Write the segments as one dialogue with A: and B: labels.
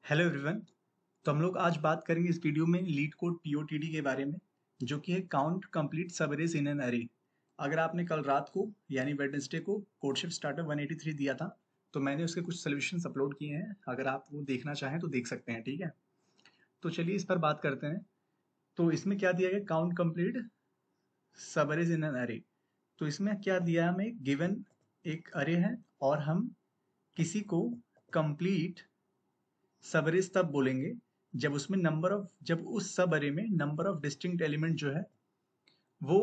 A: Hello everyone. तो हम लोग आज बात करेंगे इस वीडियो में लीड कोड पीओटीडी के बारे में, जो कि है काउंट कंप्लीट सब अरेज इन एन अरे। अगर आपने कल रात को यानी वेडनेसडे को कोडशिफ्ट स्टार्टर 183 दिया था, तो मैंने उसके कुछ सॉल्यूशंस अपलोड किए हैं। अगर आप वो देखना चाहें तो देख सकते हैं, ठीक है। तो चलिए इस पर बात करते हैं। तो इसमें क्या दिया गया, काउंट कंप्लीट सब अरेज इन एन अरे। तो इसमें क्या दिया है, हमें गिवन एक अरे है और हम किसी को कंप्लीट सब अरेज तब बोलेंगे जब उस सब अरे में नंबर ऑफ डिस्टिंक्ट एलिमेंट जो है वो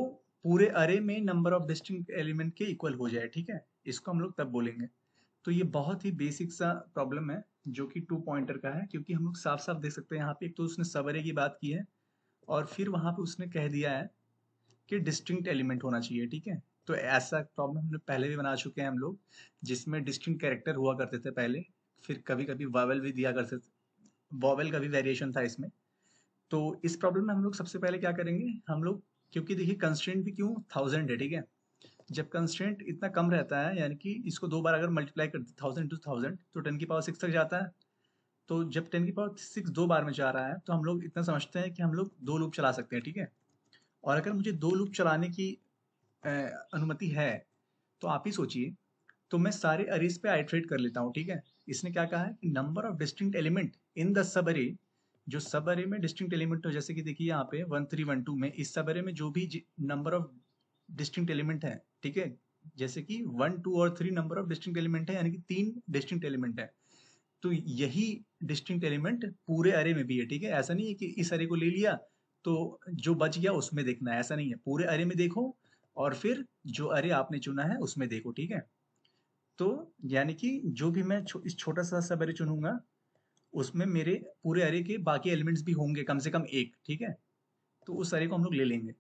A: पूरे अरे में नंबर ऑफ डिस्टिंक्ट एलिमेंट के इक्वल हो जाए, ठीक है। इसको हम लोग तब बोलेंगे। तो ये बहुत ही बेसिक सा प्रॉब्लम है जो कि 2 पॉइंटर का है, क्योंकि हम लोग साफ साफ देख सकते हैं यहाँ पे। एक तो उसने सब अरे की बात की है और फिर वहां पे उसने कह दिया है कि डिस्टिंक्ट एलिमेंट होना चाहिए, ठीक है। तो ऐसा प्रॉब्लम हमने पहले भी बना चुके हैं हम लोग, जिसमें डिस्टिंक्ट कैरेक्टर हुआ करते थे पहले, फिर कभी कभी वावल भी दिया करते थे। वॉवेल का भी वेरिएशन था इसमें। तो इस प्रॉब्लम में हम लोग सबसे पहले क्या करेंगे, हम लोग, क्योंकि देखिए कंस्ट्रेंट भी क्यों 1000 है, ठीक है। जब कंस्ट्रेंट इतना कम रहता है, यानी कि इसको दो बार अगर मल्टीप्लाई कर दे 1000 to 1000 तो 10 की पावर 6 तक जाता है। तो जब 10 की पावर 6 दो बार में जा रहा है, तो हम लोग इतना समझते हैं कि हम लोग दो लूप चला सकते हैं, ठीक है। और अगर मुझे दो लूप चलाने की अ, अनुमति है, तो आप ही सोचिए। तो मैं सारे अरेज पे आइट्रेट कर लेता हूँ, ठीक है। इसने क्या कहा है कि number of distinct element in the sub अरे, जो सब अरे में डिस्टिंक्ट एलिमेंट हो, जैसे कि देखिए यहाँ पे 1312 में इस सब अरे में जो भी नंबर ऑफ डिस्टिंक्ट एलिमेंट है, ठीक है। जैसे कि 1 2 और 3 नंबर ऑफ डिस्टिंक्ट एलिमेंट है, यानी कि 3 डिस्टिंक्ट एलिमेंट है। तो यही डिस्टिंक्ट एलिमेंट पूरे अरे में भी है, ठीक है। ऐसा नहीं है कि इस अरे को ले लिया तो जो बच गया उसमें देखना है, ऐसा नहीं है। पूरे अरे में देखो और फिर जो अरे आपने चुना है उसमें देखो, ठीक है। तो यानी कि जो भी मैं इस छोटा सा सब अरे चुनूंगा, उसमें मेरे पूरे अरे के बाकी एलिमेंट्स भी होंगे कम से कम एक, ठीक है। तो उस अरे को हम लोग ले लेंगे।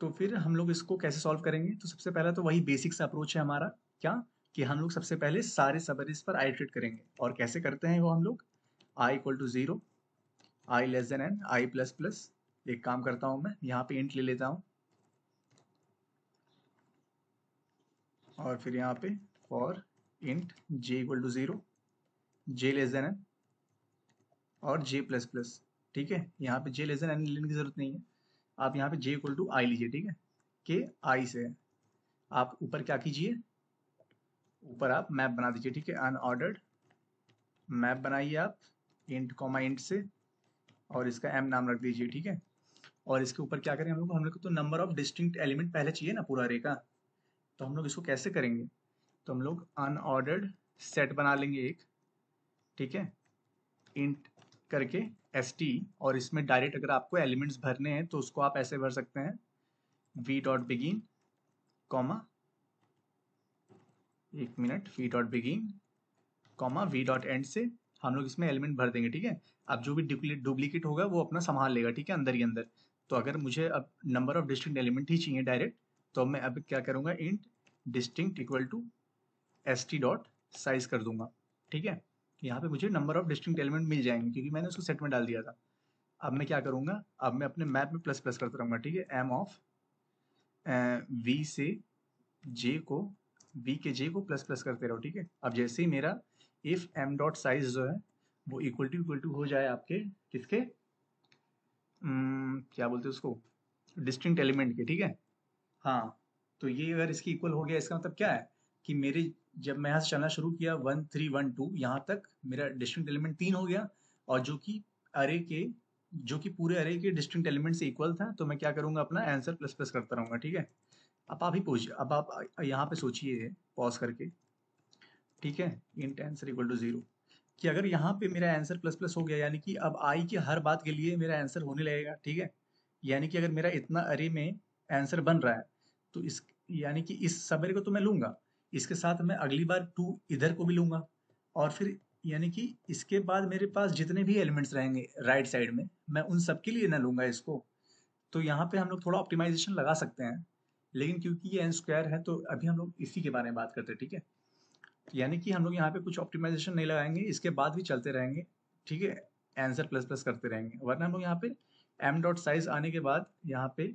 A: तो फिर हम लोग इसको कैसे सॉल्व करेंगे, तो सबसे पहला तो वही बेसिक सा अप्रोच है हमारा। क्या कि हम लोग सबसे पहले सारे सब अरेज पर आइटरेट करेंगे। और कैसे करते हैं वो हम लोग, i = 0, i<n i++। एक काम करता हूं, मैं यहाँ पे इंट ले लेता हूँ और फिर यहाँ पे फॉर इंट j = 0, j<n और j++, ठीक है। यहाँ पे j<n लेने की जरूरत नहीं है। आप यहाँ पे j = i लीजिए, ठीक है, कि i से है। आप ऊपर क्या कीजिए, ऊपर आप मैप बना दीजिए, ठीक है। अनऑर्डर्ड मैप बनाइए आप इंट कॉमा इंट से, और इसका m नाम रख दीजिए, ठीक है। और इसके ऊपर क्या करें, हम लोग को तो नंबर ऑफ डिस्टिंक्ट एलिमेंट पहले चाहिए ना पूरा अरे का। तो हम लोग इसको कैसे करेंगे, तो हम लोग अनऑर्डर्ड सेट बना लेंगे एक, ठीक है, इंट करके st। और इसमें डायरेक्ट अगर आपको एलिमेंट्स भरने हैं तो उसको आप ऐसे भर सकते हैं, v.begin कॉमा, एक मिनट, v.begin कॉमा v.end से हम लोग इसमें एलिमेंट भर देंगे, ठीक है। अब जो भी डुप्लीकेट होगा वो अपना संभाल लेगा, ठीक है, अंदर ही अंदर। तो अगर मुझे अब नंबर ऑफ डिस्टिंक्ट एलिमेंट ही चाहिए डायरेक्ट, तो मैं अब क्या करूंगा, इंट डिस्टिंक्ट = st.size कर दूंगा, ठीक है। यहाँ पे मुझे नंबर ऑफ डिस्टिंक्ट एलिमेंट मिल जाएंगे क्योंकि मैंने उसको सेट में डाल दिया था। अब मैं क्या करूंगा, अब मैं अपने मैप में प्लस प्लस करता रहूंगा, ठीक है। एम ऑफ वी से जे को, वी के जे को प्लस प्लस करते रहो, ठीक है। अब जैसे ही मेरा इफ m.size जो है वो इक्वल टू हो जाए आपके किसके, क्या बोलते हैं उसको, डिस्टिंक्ट एलिमेंट के, ठीक है। हाँ, तो ये अगर इसकी इक्वल हो गया, इसका मतलब क्या है कि मेरे, जब मैं यहाँ से चलना शुरू किया 1312 यहाँ तक मेरा डिस्टिंक्ट एलिमेंट 3 हो गया। और अरे के जो कि पूरे अरे के डिस्टिंक्ट एलिमेंट से इक्वल था, तो मैं क्या करूंगा, अपना आंसर प्लस प्लस करता रहूंगा, ठीक है। अब आप ही पूछिए, अब आप यहाँ पे सोचिए पॉज करके, ठीक है, इंट आंसर = 0, कि अगर यहाँ पे मेरा आंसर प्लस प्लस हो गया, यानी कि अब आई की हर बात के लिए मेरा आंसर होने लगेगा, ठीक है। यानी कि अगर मेरा इतना अरे में आंसर बन रहा है, तो इस, यानी कि इस सब अरे को तो मैं लूंगा, इसके साथ मैं अगली बार 2 इधर को भी लूंगा। और फिर यानी कि इसके बाद मेरे पास जितने भी एलिमेंट्स रहेंगे राइट साइड में, मैं उन सब के लिए ना लूंगा इसको। तो यहाँ पे हम लोग थोड़ा ऑप्टिमाइजेशन लगा सकते हैं, लेकिन क्योंकि ये एन स्क्वायर है तो अभी हम लोग इसी के बारे में बात करते हैं, ठीक है। यानी कि हम लोग यहाँ पे कुछ ऑप्टिमाइजेशन नहीं लगाएंगे, इसके बाद भी चलते रहेंगे, ठीक है। आंसर प्लस प्लस करते रहेंगे, वरना हम लोग यहाँ पे m.size आने के बाद यहाँ पे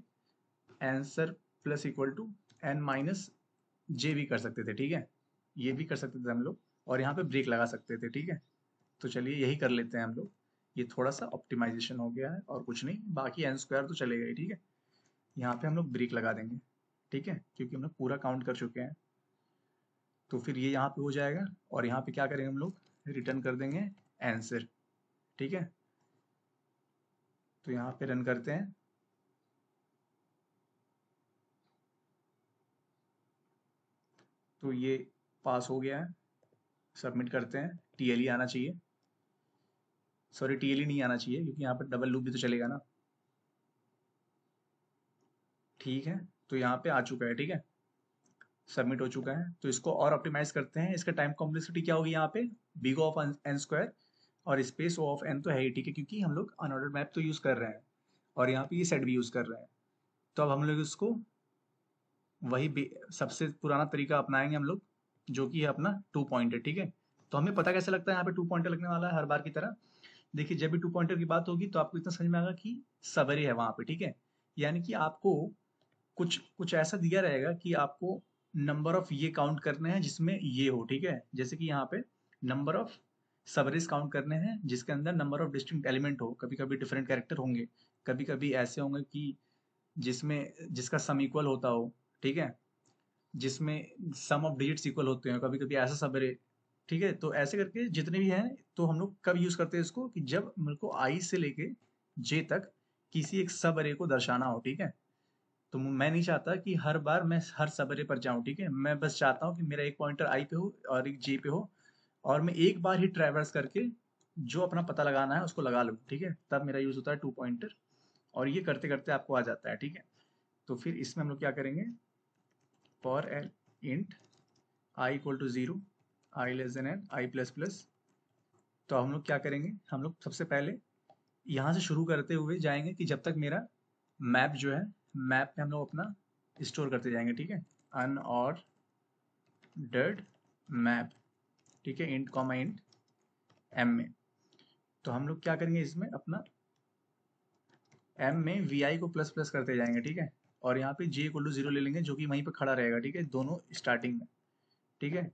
A: आंसर प्लस n-j भी कर सकते थे, ठीक है। ये भी कर सकते थे हम लोग, और यहाँ पे ब्रेक लगा सकते थे, ठीक है। तो चलिए यही कर लेते हैं हम लोग। ये थोड़ा सा ऑप्टिमाइजेशन हो गया है और कुछ नहीं, बाकी एन स्क्वायर तो चलेगा ही, ठीक है। यहाँ पे हम लोग ब्रेक लगा देंगे, ठीक है, क्योंकि हम लोग पूरा काउंट कर चुके हैं। तो फिर ये यहाँ पे हो जाएगा और यहाँ पे क्या करेंगे हम लोग, रिटर्न कर देंगे आंसर, ठीक है। तो यहाँ पे रन करते हैं। तो ये पास हो गया है, सबमिट करते हैं। टीएलई आना चाहिए, सॉरी टीएलई नहीं आना चाहिए क्योंकि यहाँ पर डबल लूप भी तो चलेगा ना। ठीक है, तो यहाँ पे आ चुका है, ठीक है, सबमिट हो चुका है। तो इसको और ऑप्टिमाइज करते हैं। इसका टाइम कॉम्प्लेक्सिटी क्या होगी यहाँ पे, बिग ऑफ एन स्क्वायर और स्पेस ऑफ एन तो है ही, ठीक है, क्योंकि हम लोग अनऑर्डर्ड मैप तो यूज कर रहे हैं और यहाँ पे ये सेट भी यूज कर रहे हैं। तो अब हम लोग इसको वही सबसे पुराना तरीका अपनाएंगे हम लोग, जो कि है अपना 2 पॉइंटर, ठीक है। तो हमें पता कैसे लगता है यहाँ पे 2 पॉइंटर लगने वाला है हर बार की तरह। देखिए जब भी 2 पॉइंटर की बात होगी तो आपको इतना समझ में आएगा कि सबरी है वहां पे, ठीक है। यानी कि आपको कुछ कुछ ऐसा दिया रहेगा कि आपको नंबर ऑफ ये काउंट करने हैं जिसमें ये हो, ठीक है। जैसे कि यहाँ पे नंबर ऑफ सबरेज काउंट करने हैं जिसके अंदर नंबर ऑफ डिस्टिंक्ट एलिमेंट हो। कभी कभी डिफरेंट कैरेक्टर होंगे, कभी कभी ऐसे होंगे कि जिसमें जिसका सम इक्वल होता हो, ठीक है, जिसमें सम ऑफ डिजिट्स इक्वल होते हैं, कभी कभी ऐसा सबरे, ठीक है। तो ऐसे करके जितने भी हैं, तो हम लोग कब यूज करते हैं इसको, कि जब मेरे को आई से लेके जे तक किसी एक सब अरे को दर्शाना हो, ठीक है। तो मैं नहीं चाहता कि हर बार मैं हर सब अरे पर जाऊं, ठीक है। मैं बस चाहता हूँ कि मेरा एक पॉइंटर आई पे हो और एक जे पे हो और मैं एक बार ही ट्रैवर्स करके जो अपना पता लगाना है उसको लगा लूँ, ठीक है। तब मेरा यूज होता है 2 पॉइंटर और ये करते करते आपको आ जाता है, ठीक है। तो फिर इसमें हम लोग क्या करेंगे, for L int i equal to 0, i less than n i plus plus. तो हम लोग क्या करेंगे, हम लोग सबसे पहले यहाँ से शुरू करते हुए जाएंगे कि जब तक मेरा मैप जो है, मैप में हम लोग अपना स्टोर करते जाएंगे, ठीक है। अनऑर्डर्ड मैप, ठीक है, इंट कॉमा इंट एम में। तो हम लोग क्या करेंगे, इसमें अपना एम में वी आई को प्लस प्लस करते जाएंगे, ठीक है। और यहाँ पे जे इक्वल टू 0 ले लेंगे जो कि वहीं पे खड़ा रहेगा, ठीक है, दोनों स्टार्टिंग में, ठीक है।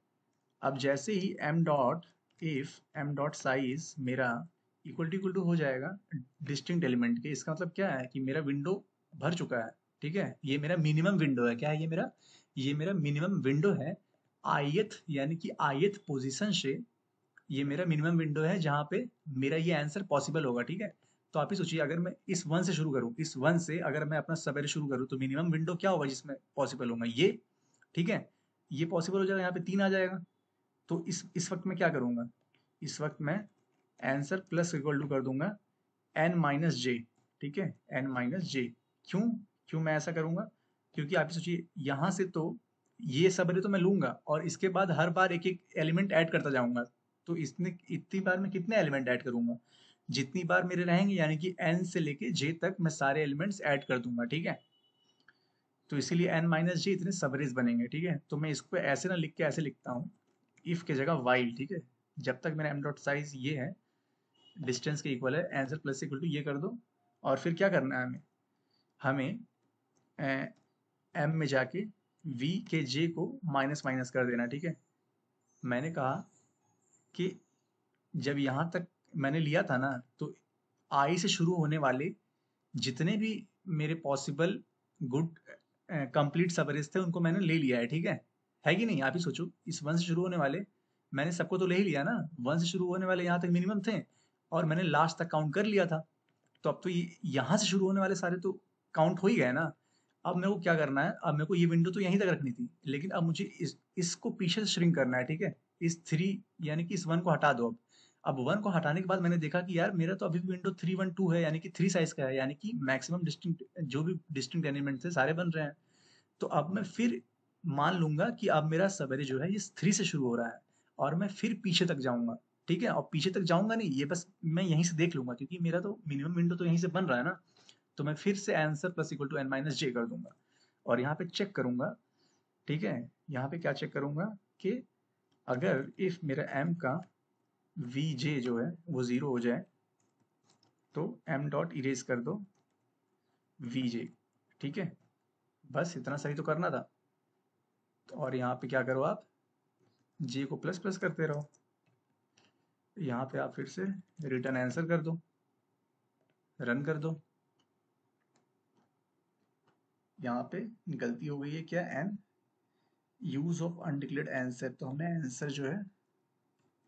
A: अब जैसे ही M dot, if M dot size मेरा इक्वल टू हो जाएगा डिस्टिंक्ट एलिमेंट के, इसका मतलब क्या है कि मेरा विंडो भर चुका है, ठीक है। ये मेरा मिनिमम विंडो है, क्या है ये मेरा मिनिमम विंडो है। आईएथ यानी कि आईएथ पोजीशन से ये मेरा मिनिमम विंडो है जहां पे मेरा ये आंसर पॉसिबल होगा, ठीक है। तो आप ही सोचिए, अगर मैं इस वन से शुरू करूं, इस वन से अगर मैं अपना सवेरे शुरू करूं तो मिनिमम विंडो क्या होगा जिसमें पॉसिबल होगा ये, ठीक है। ये पॉसिबल हो जाएगा, यहाँ पे 3 आ जाएगा। तो इस वक्त मैं क्या करूंगा, इस वक्त मैं आंसर प्लस इक्वल टू कर दूंगा एन माइनस जे, ठीक है, एन माइनस जे। क्यों क्यों मैं ऐसा करूंगा, क्योंकि आप सोचिए यहाँ से तो ये सब तो मैं लूंगा और इसके बाद हर बार एक एक एलिमेंट ऐड करता जाऊंगा। तो इसने इतनी बार मैं कितने एलिमेंट ऐड करूंगा, जितनी बार मेरे रहेंगे, यानी कि एन से लेके जे तक मैं सारे एलिमेंट्स ऐड कर दूंगा, ठीक है। तो इसीलिए एन माइनस जे इतने सबरेज बनेंगे, ठीक है। तो मैं इसको ऐसे ना लिख के ऐसे लिखता हूँ, इफ के जगह वाइल, ठीक है। जब तक मेरा एम डॉट साइज ये है, डिस्टेंस के इक्वल है, आंसर प्लस इक्वल टू ये कर दो। और फिर क्या करना है हमें एम में जाके वी के जे को माइनस माइनस कर देना, ठीक है। मैंने कहा कि जब यहाँ तक मैंने लिया था ना, तो आई से शुरू होने वाले जितने भी मेरे पॉसिबल गुड कंप्लीट सबरेज थे उनको मैंने ले लिया है कि नहीं। आप ही सोचो, इस वन से शुरू होने वाले मैंने सबको तो ले ही लिया ना, वन से शुरू होने वाले यहाँ तक मिनिमम थे और मैंने लास्ट तक काउंट कर लिया था। तो अब तो ये यहाँ से शुरू होने वाले सारे तो काउंट हो ही गए ना। अब मेरे को क्या करना है, अब मेरे को ये विंडो तो यहीं तक रखनी थी, लेकिन अब मुझे इसको पीछे से श्रिंक करना है, ठीक है। इस 3 यानी कि इस 1 को हटा दो। अब 1 को हटाने के बाद मैंने देखा कि यार मेरा तो अभी भी विंडो 312 है, यानी कि 3 साइज का है, यानी कि मैक्सिमम डिस्टिंक्ट जो भी डिस्टिंक्ट एलिमेंट थे सारे बन रहे हैं। तो अब मैं फिर मान लूंगा कि अब मेरा सवेरे जो है ये 3 से शुरू हो रहा है और मैं फिर पीछे तक जाऊंगा, ठीक है। और पीछे तक जाऊंगा नहीं, ये बस मैं यहीं से देख लूंगा क्योंकि मेरा तो मिनिमम विंडो तो यहीं से बन रहा है ना। तो मैं फिर से answer plus equal to n minus j कर दूंगा और यहाँ पे चेक करूंगा, ठीक है। यहाँ पे क्या चेक करूंगा कि अगर इफ मेरा एम का वी जे जो है वो 0 हो जाए तो एम डॉट इरेज कर दो वी जे, ठीक है। बस इतना सही तो करना था। और यहाँ पे क्या करो, आप जे को प्लस प्लस करते रहो। यहाँ पे आप फिर से रिटर्न आंसर कर दो, रन कर दो। यहाँ पे गलती हो गई है क्या, an use of undeclared answer, तो हमने आंसर जो है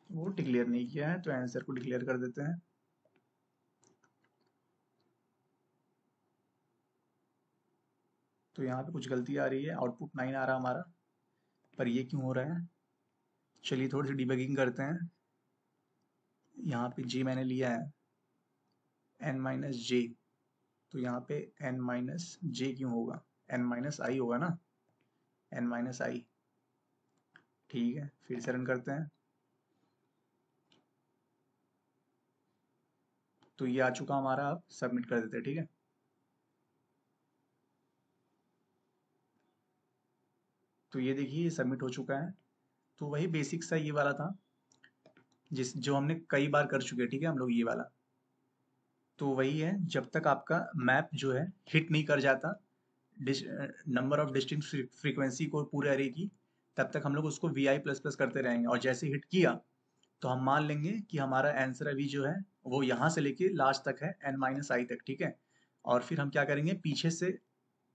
A: वो डिक्लेयर नहीं किया है, तो आंसर को डिक्लेयर कर देते हैं। तो यहाँ पे कुछ गलती आ रही है, आउटपुट 9 आ रहा हमारा, पर ये क्यों हो रहा है, चलिए थोड़ी सी डिबगिंग करते हैं। यहाँ पे जे मैंने लिया है एन माइनस जे, तो यहाँ पे एन माइनस जे क्यों होगा, एन माइनस आई होगा ना, एन माइनस आई। ठीक है, फिर से रन करते हैं। तो ये आ चुका हमारा, आप सबमिट कर देते हैं। ठीक है, तो ये देखिए सबमिट हो चुका है। तो वही बेसिक सा ये वाला था, जो हमने कई बार कर चुके हैं। ठीक है, हम लोग ये वाला, तो वही है, जब तक आपका मैप जो है हिट नहीं कर जाता नंबर ऑफ डिस्टिंक्ट फ्रीक्वेंसी को पूरे अरे की, तब तक हम लोग उसको वी आई प्लस प्लस करते रहेंगे। और जैसे हिट किया तो हम मान लेंगे कि हमारा आंसर अभी जो है वो यहाँ से लेके लास्ट तक है, एन माइनस आई तक। ठीक है, और फिर हम क्या करेंगे, पीछे से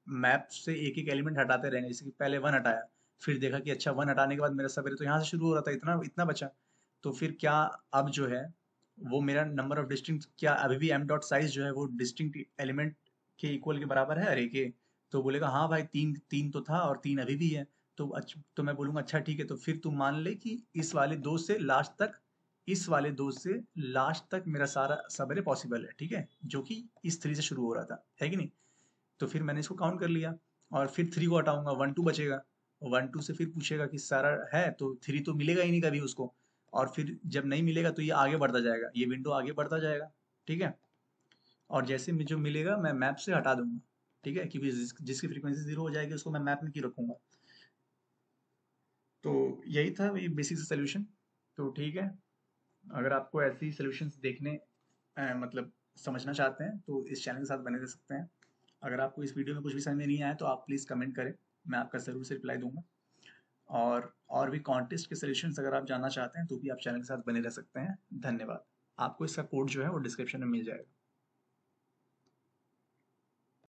A: मैप से एक एक एलिमेंट हटाते रहेंगे। जैसे कि पहले 1 हटाया, फिर देखा कि अच्छा 1 हटाने के बाद मेरा सवेरे तो यहाँ से शुरू हो रहा था, इतना इतना बचा, तो फिर क्या, अब जो है वो मेरा नंबर ऑफ डिस्टिंक्ट, क्या अभी भी एम डॉट साइज जो है वो डिस्टिंक्ट एलिमेंट के इक्वल के बराबर है अरे के। तो बोलेगा हाँ भाई, तीन तीन तो था और 3 अभी भी है। तो अच्छा, तो मैं बोलूँगा अच्छा ठीक है, तो फिर तुम मान ले कि इस वाले 2 से लास्ट तक, इस वाले 2 से लास्ट तक मेरा सारा सवेरे पॉसिबल है। ठीक है, जो कि इस 3 से शुरू हो रहा था, है कि नहीं। तो फिर मैंने इसको काउंट कर लिया, और फिर 3 को हटाऊंगा, 1 2 बचेगा। 1 2 से फिर पूछेगा कि सारा है, तो 3 तो मिलेगा ही नहीं कभी उसको। और फिर जब नहीं मिलेगा तो ये आगे बढ़ता जाएगा, ये विंडो आगे बढ़ता जाएगा। ठीक है, और जैसे जो मिलेगा मैं मैप से हटा दूंगा। ठीक है, क्योंकि जिसकी फ्रीक्वेंसी 0 हो जाएगी उसको मैं मैप में क्यों रखूंगा। तो यही था, ये बेसिक सोल्यूशन। तो ठीक है, अगर आपको ऐसी सोल्यूशंस देखने मतलब समझना चाहते हैं तो इस चैनल के साथ बने रह सकते हैं। अगर आपको इस वीडियो में कुछ भी समझ में नहीं आया तो आप प्लीज़ कमेंट करें, मैं आपका ज़रूर से रिप्लाई दूंगा। और भी कॉन्टेस्ट के सॉल्यूशंस अगर आप जानना चाहते हैं तो भी आप चैनल के साथ बने रह सकते हैं। धन्यवाद। आपको इसका कोड जो है वो डिस्क्रिप्शन में मिल जाएगा।